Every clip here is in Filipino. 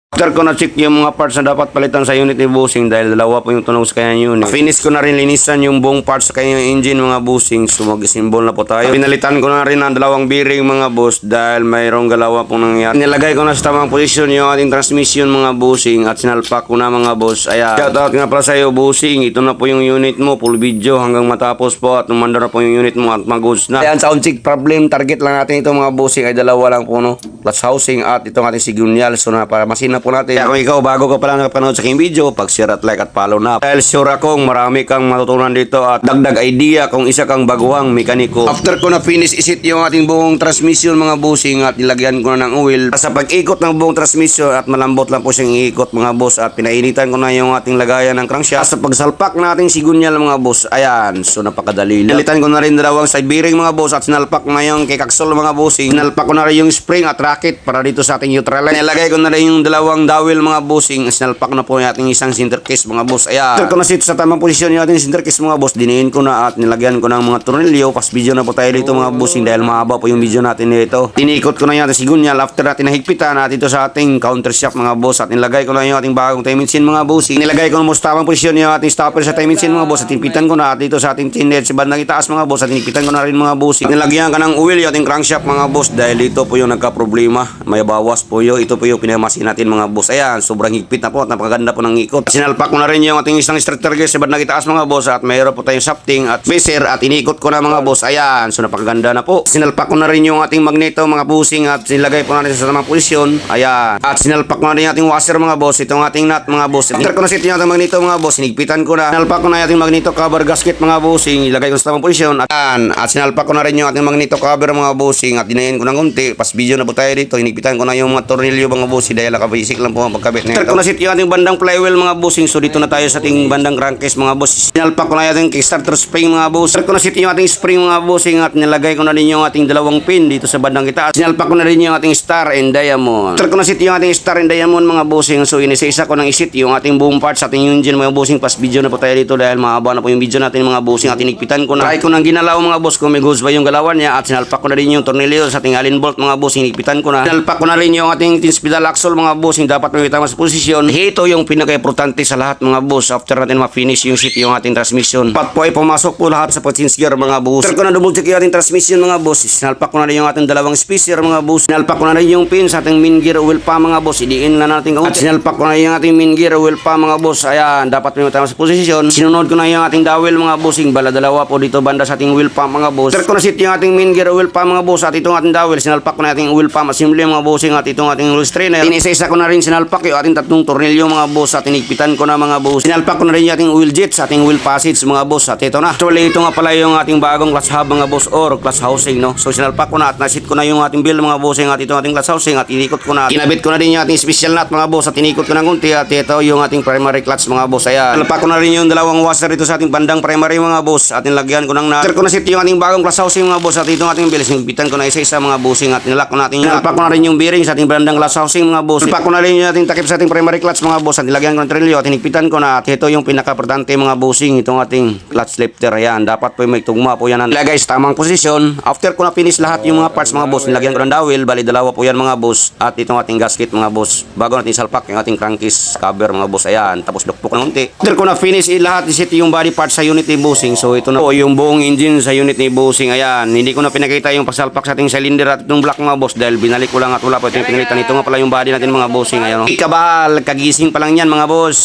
After ko na-check yung mga parts na dapat palitan sa unit ni bossing dahil dalawa po yung tunog sa kanyang unit. Finish ko na rin linisan yung buong parts sa kanyang engine mga bossing. So mag-symbol na po tayo. Pinalitan ko na rin ang dalawang bearing mga boss dahil mayroong galawa pong nangyari. Nilagay ko na sa tamang posisyon yung ating transmission mga bossing at sinalpak ko na mga boss. Ayan. Shoutout nga pala sa iyo bossing. Ito na po yung unit mo. Full video hanggang matapos po at umanda na po yung unit mo at mag-goods na. Ayan, sound check problem. Target lang natin ito mga bossing ay dalawa lang po no. Plus housing at itong ating sigunyal. So na para masina po natin. Kaya kung ikaw bago ka pala nakapanood sa aking video, pag-share at like at follow na. Dahil sure akong marami kang matutunan dito at dagdag idea kung isa kang baguhang mekaniko. After ko na finish isit yung ating buong transmission mga bossing at nilagyan ko na ng oil. Sa pag-ikot ng buong transmission at malambot lang po siyang iikot mga boss at pinainitan ko na yung ating lagayan ng crankshaft. Sa pagsalpak nating sigunyal mga boss, ayan, so napakadali lang. Nalitan ko na rin dalawang side bearing mga boss at sinalpak na yung kay kaksol mga bossing. Sinalpak ko na rin yung spring at racket para dito sa ating neutral line. Nilagay ko na rin yung dalawang dowel mga bossing. Sinalpak na po yung ating isang center case mga boss. Ayan. After ko na sit sa tamang posisyon yung ating center case mga boss, diniin ko na at nilagyan ko ng mga tornilyo. Pas video na po tayo dito mga bossing dahil mahaba po yung video natin dito. Tinikot ko na yung ating sigunyal after natin nahigpitan at ito sa ating counter shaft mga boss at nilagay ko na yung ating bagong timing chain mga bossing. Nilagay ko na mo sa tamang posisyon yung ating stopper sa timing chain mga boss at higpitan ko na at dito sa ating chain head sa bandang itaas mga boss at higpitan ko na rin mga bossing. Nilagyan ka ng oil yung ating crankshaft mga boss dahil dito po yung nagka-problema. May bawas po yun. Ito po yung pinamasin natin mga boss. Ayan, sobrang higpit na po at napakaganda po ng ikot. Sinalpak ko na rin yung ating isang starter gear sa bandang itaas mga boss at mayroon po tayong shafting at phaser at inikot ko na mga boss. Ayan, so napakaganda na po. Sinalpak ko na rin yung ating magneto mga bossing at nilagay po natin sa tamang posisyon. Ayan. At sinalpak ko na rin yung ating washer mga boss. Itong ating nut mga boss. After ko na set yung ating magneto mga boss, sinigpitan ko na. Sinalpak ko na yung ating magneto cover gasket mga bossing. Ilagay ko sa tamang posisyon. At sinalpak ko na rin yung ating magneto cover mga bossing at dinayin ko ng unti. Pas video na po tayo dito. Hinigpitan ko na yung mga tornilyo mga bossing dahil nakabasic lang po ang pagkabit na ito. After ko na set yung ating bandang flywheel mga bossing. So dito na tayo sa ating bandang crankcase mga boss. Sinalpak ko na yung ating kickstarter spring mga boss. After ko na set yung ating spring mga bossing at nilagay ko na rin yung ating dalawang pin dito sa bandang itaas. Sinalpak ko na rin yung ating star and diamond. After ko na set yung ating star and diamond mga bossing. So inisa-isa ko nang isit yung ating buong parts sa ating engine mga bossing. Pas video na po tayo dito dahil mahaba na po yung video natin mga bossing at inigpitan ko na. Try ko nang ginalaw mga boss kung may goods ba yung galawan niya at sinalpak ko na rin yung tornilyo sa ating allen bolt mga bossing. Inigpitan ko na. Sinalpak ko na rin yung ating tin spindle axle mga bossing. Dapat may tama sa posisyon. Ito yung pinaka-importante sa lahat mga boss. After natin ma-finish yung seat yung ating transmission. Pat po ay pumasok po lahat sa patins gear mga boss. After ko na double check yung ating transmission mga boss. Sinalpak ko na rin yung ating dalawang spacer mga boss. Sinalpak ko na rin yung pin sa ating main gear oil pa mga boss. Idiin na natin kaunti. At sinalpak ko na yung ating main gear oil pa mga boss. Ayan, dapat may tama sa posisyon. Sinunod ko na yung ating dowel mga bossing. Bala dalawa po dito banda sa ating wheel pump mga boss. After ko na set yung ating main gear oil pa mga boss at itong ating dowel. Sinalpak ko na ating oil pump assembly mga bossing at itong ating rule strainer. Tinisa-isa ko na rin sinalpak yung ating tatlong tornilyo mga boss at tinigpitan ko na mga boss. Sinalpak ko na rin yung ating oil jet sa ating wheel passage mga boss at ito na. Actually ito nga pala yung ating bagong clutch hub mga boss or clutch housing no. So sinalpak ko na at nasit ko na yung ating bill mga bossing at itong ating clutch housing at inikot ko na. Kinabit ko na din yung ating special nut mga boss at inikot ko ng kunti at ito yung ating primary clutch mga boss. Ayan. Sinalpak ko na rin yung dalawang washer dito sa ating bandang primary mga boss at nilagyan ko ng nut. After ko na set yung ating bagong clutch housing mga boss at itong ating bill sinigpitan ko na isa-isa mga bossing at nilak ko natin. Sinalpak ko na rin yung bearing sa ating bandang clutch housing mga boss. Sinalpak ko na rin yung ating takip sa ating primary clutch mga boss at nilagyan ko ng trilyo at hinigpitan ko na at ito yung pinaka-importante mga bossing itong ating clutch lifter. Ayan, dapat po may tugma po yan. Ilagay sa tamang posisyon. After ko na finish lahat yung mga parts mga boss, nilagyan ko ng dowel, bali dalawa po yan mga boss at itong ating gasket mga boss. Bago natin salpak yung ating crankcase cover mga boss. Ayan, tapos lukpok ng unti. After ko na finish lahat, isit yung body parts sa unit ni bossing. So ito na po yung buong engine sa unit ni bossing. Ayan, hindi ko na pinakita yung pagsalpak sa ating cylinder at itong block mga boss dahil binalik ko lang at wala po ito yung pinalitan. Ito nga pala yung body natin mga bossing. Ayan, Kabahal, kagising pa lang yan mga boss.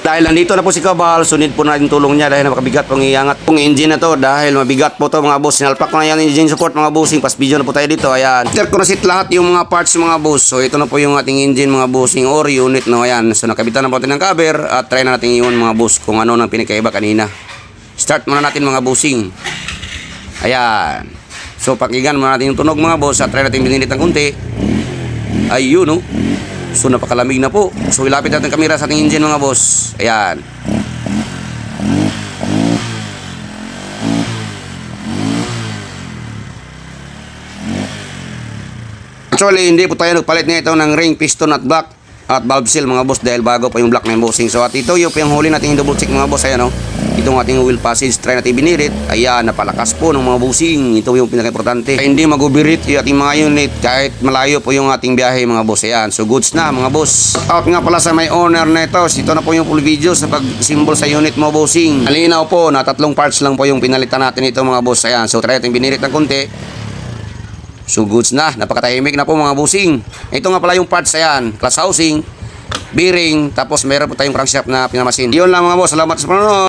Dahil nandito na po si Kabahal, sunod po natin tulong niya dahil napakabigat pong iangat pong engine na to dahil mabigat po to mga boss. Sinalpak ko na yung engine support mga bossing. Pas video na po tayo dito. Ayan. After ko na sit lahat yung mga parts mga boss. So ito na po yung ating engine mga bossing or unit no. Ayan. So nakabitan na po natin ng cover at try na natin yun mga boss kung ano nang pinakaiba kanina. Start muna natin mga bossing. Ayan. So pakinggan muna natin yung tunog mga boss at try natin binilit ng kunti. Ayun no. So napakalamig na po. So ilapit natin kamera sa ating engine mga boss. Ayan. Actually hindi po tayo nagpalit nito ng ring, piston at block at valve seal mga boss dahil bago pa yung block na yung bossing. So at ito yung huli natin yung double check mga boss. Ayan o. Itong ating wheel passage, try natin binirit. Ayan, napalakas po ng mga busing. Ito yung pinaka-importante. Kaya hindi magubirit yung ating mga unit kahit malayo po yung ating biyahe mga boss. Ayan, so goods na mga boss. Out nga pala sa may owner na ito. Ito na po yung full video sa pag-symbol sa unit mo bossing. Alinaw po na 3 parts lang po yung pinalitan natin ito mga boss. Ayan, so try natin binirit ng konti. So goods na, napakatahimik na po mga busing. Ito nga pala yung parts, ayan, class housing, bearing, tapos meron po tayong crankshaft na pinamasin. Yun lang mga boss, salamat sa panonood.